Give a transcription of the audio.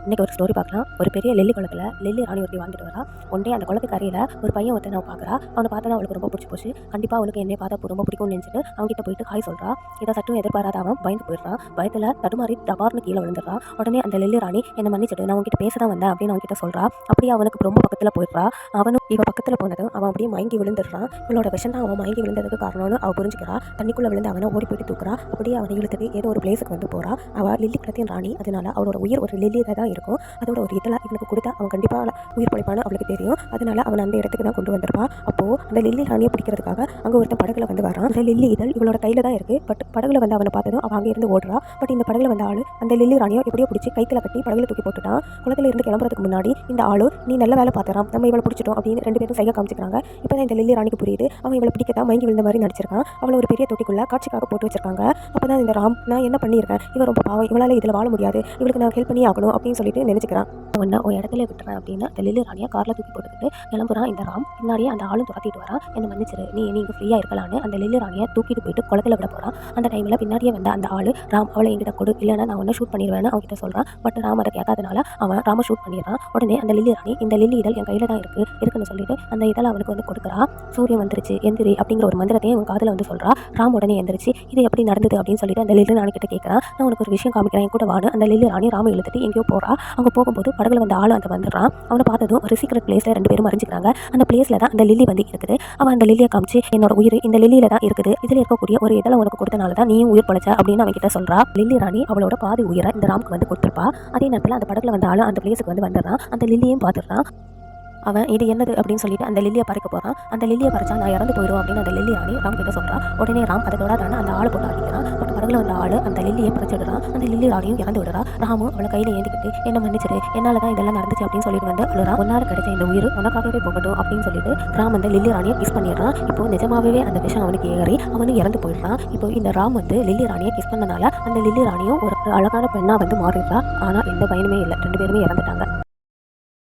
இன்றைக்கி ஒரு ஸ்டோரி பார்க்கலாம். ஒரு பெரிய லெல்லி குளத்தில் லெல்லி ராணி ஒருத்தி வாழ்ந்துட்டு வரா. ஒன்றே அந்த குளத்துக்கு அருகில் ஒரு பையன் ஒருத்தன் நான் பார்க்குறா. அவனை பார்த்தா அவளுக்கு ரொம்ப பிடிச்சி போச்சு. கண்டிப்பாக அவளுக்கு என்னை பார்த்தா ரொம்ப பிடிக்கும்னு நினச்சிட்டு அவங்ககிட்ட போயிட்டு ஹாய் சொல்கிறா. இதை சட்டும் எதிர்பாராத அவன் பயந்து போயிடுறான். பயத்தில் தடுமாறி டபார்னு கீழே விழுந்துடுறான். உடனே அந்த லெல்லி ராணி என்னை மன்னிச்சிட்டு நான் உங்ககிட்ட பேச தான் வந்தேன் அப்படின்னு அவங்ககிட்ட சொல்கிறா. அப்படியே அவனுக்கு ரொம்ப பக்கத்தில் போயிடுறா. அவனும் இவ பக்கத்தில் போனதும் அவன் அப்படியே மயங்கி விழுந்துடுறான். இவளோட விஷம் தான் அவன் மயங்கி விழுந்ததுக்கு காரணம்னு அவள் புரிஞ்சுக்கிறா. தண்ணிக்குள்ளே விழுந்து அவனை ஓடி போயிட்டு தூக்குறா. அப்படியே அவனை இழுத்துட்டு ஏதோ ஒரு பிளேஸுக்கு வந்து போகிறா. அவள் லில்லி குளத்தின் ராணி. அதனால அவளோட உயிர் ஒரு லில்லியில் தான் இருக்கும். அதோட ஒரு இதெல்லாம் இவனுக்கு கொடுத்தா அவன் கண்டிப்பாக உயிர் பழைப்பான்னு அவளுக்கு தெரியும். அதனால அவன் அந்த இடத்துக்கு தான் கொண்டு வந்திருப்பான். அப்போது அந்த லில்லி ராணியை பிடிக்கிறதுக்காக அங்கே ஒருத்தன் படகுல வந்து வரான். அந்த லில்லி இதழ் இவளோட கையில் தான் இருக்குது. பட் படகுல வந்து அவனை பார்த்ததும் அவன் அங்கே இருந்து ஓடுறா. பட் இந்த படகுல வந்த ஆள் அந்த லில்லி ராணியை எப்படியோ பிடிச்சி கைத்தில் கட்டி படகுல தூக்கி போட்டுட்டான். குளத்தில் இருந்து கிளம்புறதுக்கு முன்னாடி இந்த ஆளு நீ நல்ல வேலை பார்த்துறான், நம்ம இவளை பிடிச்சிட்டோம் அப்படின்னு ரெண்டு பேரும் சைகை காமிச்சிக்கிறாங்க. இப்போ தான் இந்த லில்லி ராணிக்கு புரியுது அவன் இவளை பிடிக்கத்தான் மயங்கி விழுந்த மாதிரி நடிச்சிருக்கான். அவளை ஒரு பெரிய தொட்டிக்குள்ள காட்சிக்காக போட்டு வச்சிருக்காங்க. அப்போ தான் இந்த ராம் நான் என்ன பண்ணியிருக்கேன், இவன் ரொம்ப பாவம், இவளால் இதில் வாழ முடியாது, இவளுக்கு நான் ஹெல்ப் பண்ணி ஆகணும் அப்படின்னு சொல்லிட்டு நினைச்சுக்கிறான். ஒன்று ஒரு இடத்துல விட்டுறேன் அப்படின்னு இந்த லில்லி ராணியை காரில் தூக்கி போட்டுக்கிட்டு கிளம்புறான். இந்த ராம் பின்னாடியே அந்த ஆளும் துரத்திட்டு வரான். என்ன மன்னிச்சிரு, நீங்கள் ஃப்ரீயாக இருக்கலான்னு அந்த லில்லி ராணியை தூக்கிட்டு போயிட்டு குளத்தில் விட போகிறான். அந்த டைமில் பின்னாடியே வந்த அந்த ஆள் ராம் அவளை என்கிட்ட கொடு, இல்லைன்னா நான் ஒன்று ஷூட் பண்ணிடுவேன்னு அவங்ககிட்ட சொல்கிறான். பட் ராம் அதை கேட்காதனால அவன் ராம ஷூட் பண்ணிடுறான். உடனே அந்த லில்லி ராணி இந்த லில்லி இதழ் என் கையில் தான் இருக்குன்னு சொல்லிட்டு அந்த இதழ் அவனுக்கு வந்து கொடுக்குறா. சூரியன் வந்துருச்சு எந்திரி அப்படிங்கிற ஒரு மந்திரத்தையும் அவன் காதில் வந்து சொல்கிறா. ராம் உடனே எந்திரிச்சு இது எப்படி நடந்தது அப்படின்னு சொல்லிட்டு அந்த லில்லி ராணி கிட்ட கேட்குறான். நான் உனக்கு ஒரு விஷயம் காமிக்கிறேன், என் கூட வான்னு அந்த லில்லி ராணி ராம இழுத்துட்டு எங்கேயோ போகிறா. அவங்க போகும்போது படகுல வந்த ஆள் அந்த வந்துடுறான். அவனை பார்த்ததும் ஒரு சீக்ரெட் பிளேஸில் ரெண்டு பேரும் மறைஞ்சிக்கிறாங்க. அந்த பிளேஸில் தான் அந்த லில்லி வந்து இருக்குது. அவன் அந்த லில்லியை காமிச்சு என்னோட உயிர் இந்த லில்லியில தான் இருக்குது, இதில் இருக்கக்கூடிய ஒரு இதழை உனக்கு கொடுத்தனால தான் நீயும் உயிர் பழைச்ச அப்படின்னு அவன் கிட்ட சொல்றா. லில்லி ராணி அவளோட பாதி உயிரை இந்த ராமுக்கு வந்து கொடுத்துருப்பா. அதே நேரத்தில் அந்த படகுல வந்த ஆள் அந்த பிளேஸுக்கு வந்து வந்துடுறான். அந்த லில்லியும் பார்த்துடுறான். அவன் இது என்னது அப்படின்னு சொல்லிட்டு அந்த லில்லியை பறிக்க போகிறான். அந்த லில்லியை பறிச்சா நான் இறந்து போயிடும் அப்படின்னு அந்த லில்லி ராணி ராம் கிட்ட சொல்கிறான். உடனே ராம் அதை தொடாதானே அந்த ஆளை போட்டு அடிக்கிறான். பட் படகுல வந்த ஆள் அந்த லில்லியை பறிச்சிடுறான். அந்த லில்லி ராணியும் இறந்து விடுறா. ராமும் அவளை கையில் ஏந்திக்கிட்டு என்ன மன்னிச்சிரு, என்னால் தான் இதெல்லாம் நடந்துச்சு அப்படின்னு சொல்லிட்டு வந்து அழுறா. ஒன்னாறு கிடைச்ச இந்த உயிர் உனக்காகவே போகட்டும் அப்படின்னு சொல்லிட்டு ராம் அந்த லில்லி ராணியை கிஸ் பண்ணிடுறான். இப்போ நிஜமாவே அந்த விஷயம் அவனுக்கு ஏறி அவனும் இறந்து போயிடுறான். இப்போ இந்த ராம் வந்து லில்லி ராணியை கிஸ் பண்ணனால அந்த லில்லி ராணியும் ஒரு அழகான பெண்ணாக வந்து மாறிடுறா. ஆனால் எந்த பயனுமே இல்லை, ரெண்டு பேருமே இறந்துட்டாங்க.